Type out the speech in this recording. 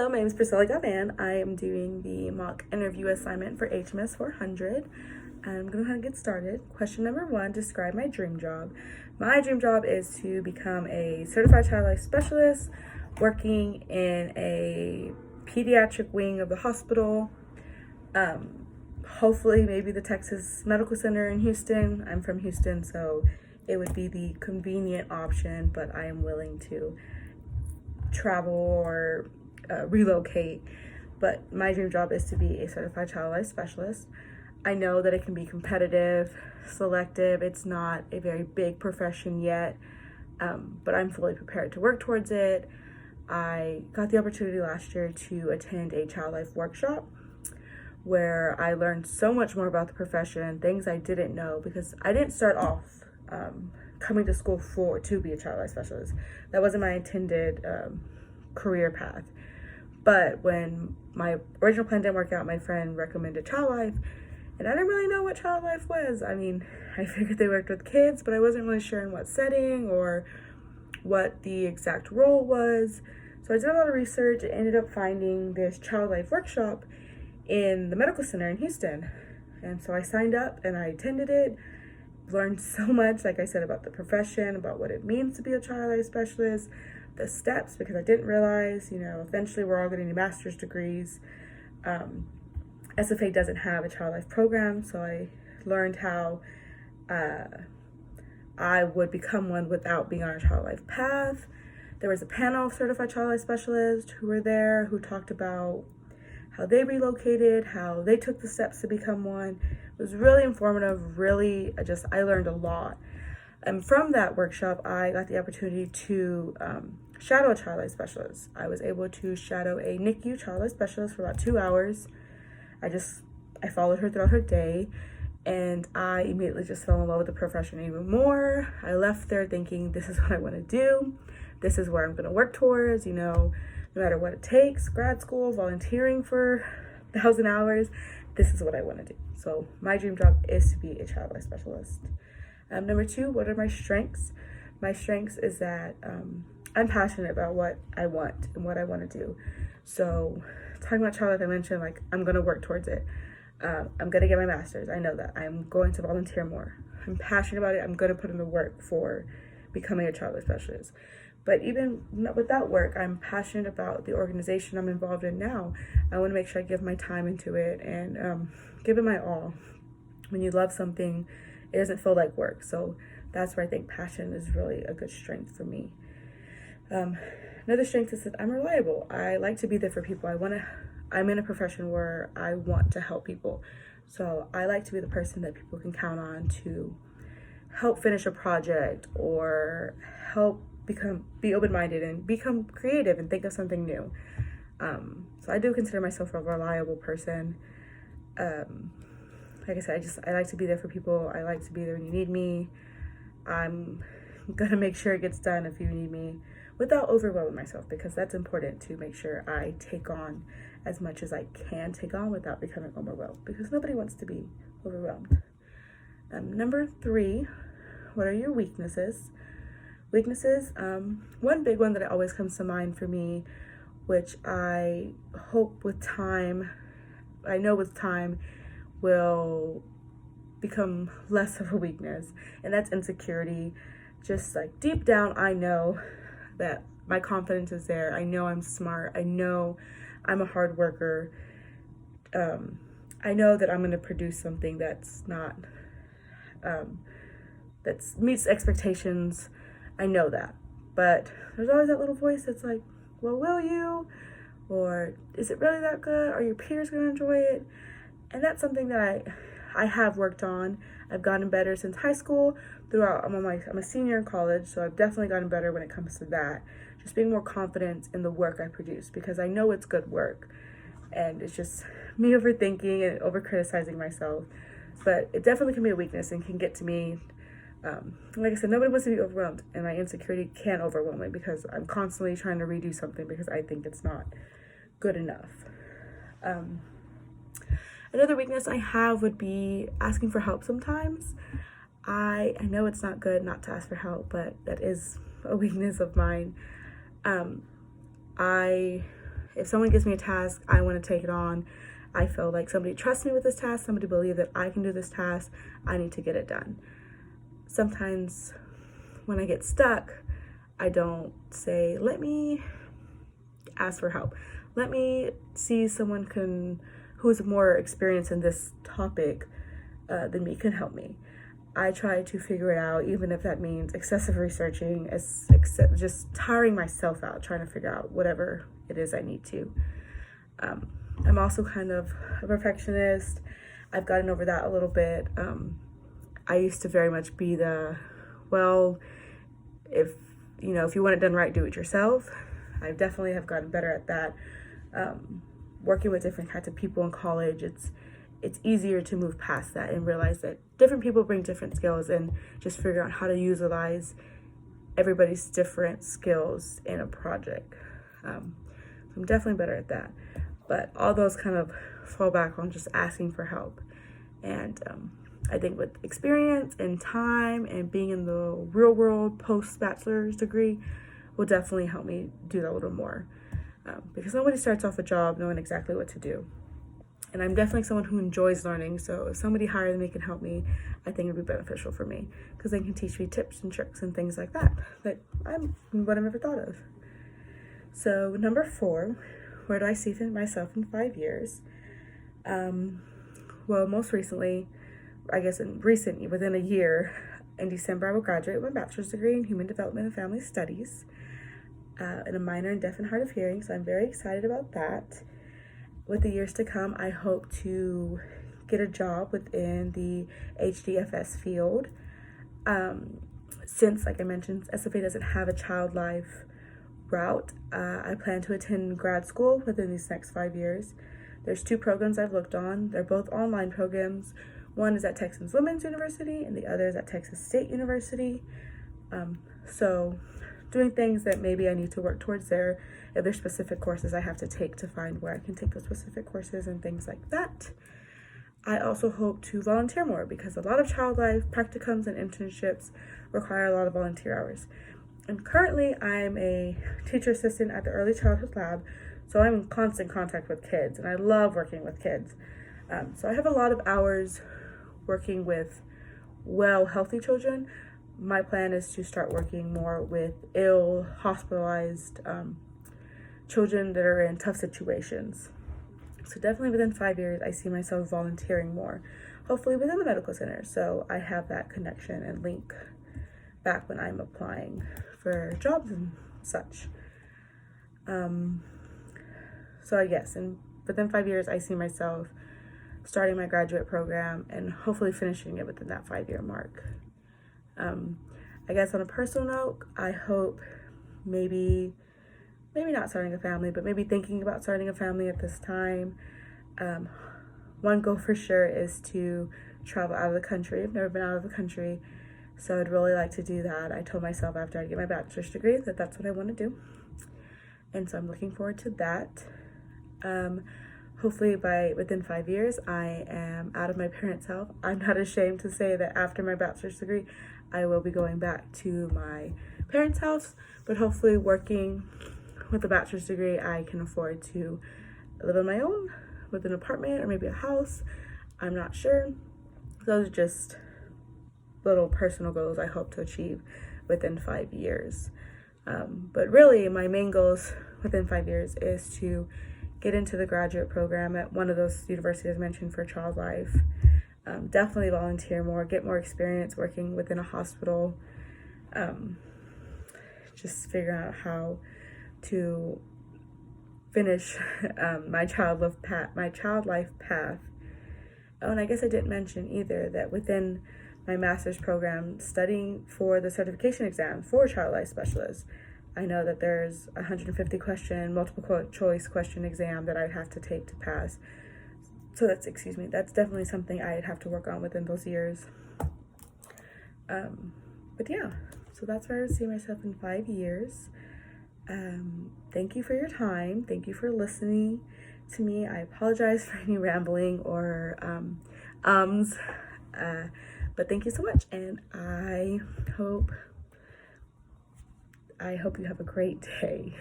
Hello, my name is Priscilla Gavan. I am doing the mock interview assignment for HMS 400. I'm going to go ahead and get started. Question number 1, describe my dream job. My dream job is to become a certified child life specialist working in a pediatric wing of the hospital. Hopefully maybe the Texas Medical Center in Houston. I'm from Houston, so it would be the convenient option, but I am willing to travel or relocate. But my dream job is to be a certified child life specialist. I know that it can be competitive, selective. It's not a very big profession yet, but I'm fully prepared to work towards it. I got the opportunity last year to attend a child life workshop where I learned so much more about the profession, things I didn't know, because I didn't start off coming to school to be a child life specialist. That wasn't my intended career path. But when my original plan didn't work out, my friend recommended child life, and I didn't really know what child life was. I mean, I figured they worked with kids, but I wasn't really sure in what setting or what the exact role was. So I did a lot of research and ended up finding this child life workshop in the medical center in Houston. And so I signed up and I attended it, learned so much, like I said, about the profession, about what it means to be a child life specialist, the steps, because I didn't realize, eventually we're all getting master's degrees. SFA doesn't have a child life program, so I learned how I would become one without being on a child life path. There was a panel of certified child life specialists who were there who talked about how they relocated, how they took the steps to become one. It was really informative, I learned a lot. And from that workshop, I got the opportunity to shadow a child life specialist. I was able to shadow a NICU child life specialist for about 2 hours. I followed her throughout her day, and I immediately just fell in love with the profession even more. I left there thinking, this is what I want to do. This is where I'm going to work towards, no matter what it takes, grad school, volunteering for 1,000 hours, this is what I want to do. So my dream job is to be a child life specialist. Number 2, what are my strengths? My strengths is that I'm passionate about what I want and what I want to do. So talking about child life, I mentioned, I'm going to work towards it. I'm going to get my master's. I know that. I'm going to volunteer more. I'm passionate about it. I'm going to put in the work for becoming a child life specialist. But even with that work, I'm passionate about the organization I'm involved in now. I want to make sure I give my time into it and give it my all. When you love something, it doesn't feel like work. So that's where I think passion is really a good strength for me. Another strength is that I'm reliable. I like to be there for people. I'm in a profession where I want to help people. So I like to be the person that people can count on to help finish a project or help be open-minded and become creative and think of something new. So I do consider myself a reliable person. Like I said, I like to be there for people. I like to be there when you need me. I'm gonna make sure it gets done if you need me without overwhelming myself, because that's important to make sure I take on as much as I can take on without becoming overwhelmed, because nobody wants to be overwhelmed. Number 3, what are your weaknesses? Weaknesses, one big one that always comes to mind for me, which I hope with time, I know with time will become less of a weakness, and that's insecurity. Just deep down, I know that my confidence is there. I know I'm smart. I know I'm a hard worker. I know that I'm going to produce something that's not, that meets expectations. I know that. But there's always that little voice that's like, well, will you? Or is it really that good? Are your peers going to enjoy it? And that's something that I have worked on. I've gotten better since high school. I'm a senior in college, so I've definitely gotten better when it comes to that. Just being more confident in the work I produce, because I know it's good work. And it's just me overthinking and over-criticizing myself. But it definitely can be a weakness and can get to me. Like I said, nobody wants to be overwhelmed, and my insecurity can overwhelm me because I'm constantly trying to redo something because I think it's not good enough. Another weakness I have would be asking for help sometimes. I know it's not good not to ask for help, but that is a weakness of mine. I if someone gives me a task, I want to take it on. I feel like somebody trusts me with this task, somebody believes that I can do this task, I need to get it done. Sometimes when I get stuck, I don't say, let me ask for help. Let me see someone who's more experienced in this topic than me can help me. I try to figure it out, even if that means excessive researching, just tiring myself out, trying to figure out whatever it is I need to. I'm also kind of a perfectionist. I've gotten over that a little bit. I used to very much be if you want it done right, do it yourself. I definitely have gotten better at that. Working with different kinds of people in college, it's easier to move past that and realize that different people bring different skills, and just figure out how to utilize everybody's different skills in a project. I'm definitely better at that. But all those kind of fall back on just asking for help. And I think with experience and time and being in the real world post-bachelor's degree will definitely help me do that a little more. Because nobody starts off a job knowing exactly what to do. And I'm definitely someone who enjoys learning. So if somebody higher than me can help me, I think it'd be beneficial for me, because they can teach me tips and tricks and things like that I've never thought of. So number 4, where do I see myself in 5 years? Well, most recently, I guess within a year, in December, I will graduate with my bachelor's degree in Human Development and Family Studies, and a minor in Deaf and Hard of Hearing. So I'm very excited about that. With the years to come, I hope to get a job within the HDFS field. Since, like I mentioned, SFA doesn't have a child life route, I plan to attend grad school within these next 5 years. There's 2 programs I've looked on. They're both online programs. One is at Texas Women's University, and the other is at Texas State University. So doing things that maybe I need to work towards there. If there's specific courses I have to take to find where I can take those specific courses and things like that. I also hope to volunteer more, because a lot of child life practicums and internships require a lot of volunteer hours. And currently I'm a teacher assistant at the Early Childhood Lab, so I'm in constant contact with kids, and I love working with kids. So I have a lot of hours working with healthy children. My plan is to start working more with ill, hospitalized children that are in tough situations. So definitely within 5 years, I see myself volunteering more, hopefully within the medical center. So I have that connection and link back when I'm applying for jobs and such. So I guess, and within 5 years, I see myself starting my graduate program and hopefully finishing it within that 5-year mark. I guess on a personal note, I hope maybe not starting a family, but maybe thinking about starting a family at this time. One goal for sure is to travel out of the country. I've never been out of the country, so I'd really like to do that. I told myself after I get my bachelor's degree that that's what I want to do, and so I'm looking forward to that. Hopefully within 5 years, I am out of my parents' house. I'm not ashamed to say that after my bachelor's degree, I will be going back to my parents' house, but hopefully working with a bachelor's degree, I can afford to live on my own with an apartment or maybe a house. I'm not sure. Those are just little personal goals I hope to achieve within 5 years. But really, my main goals within 5 years is to get into the graduate program at one of those universities mentioned for child life. Definitely volunteer more, get more experience working within a hospital. Just figure out how to finish my child life path. Oh, and I guess I didn't mention either that within my master's program, studying for the certification exam for child life specialists, I know that there's 150 question, multiple choice question exam that I'd have to take to pass. So that's definitely something I'd have to work on within those years. But yeah, so that's where I would see myself in 5 years. Thank you for your time. Thank you for listening to me. I apologize for any rambling or but thank you so much, and I hope you have a great day.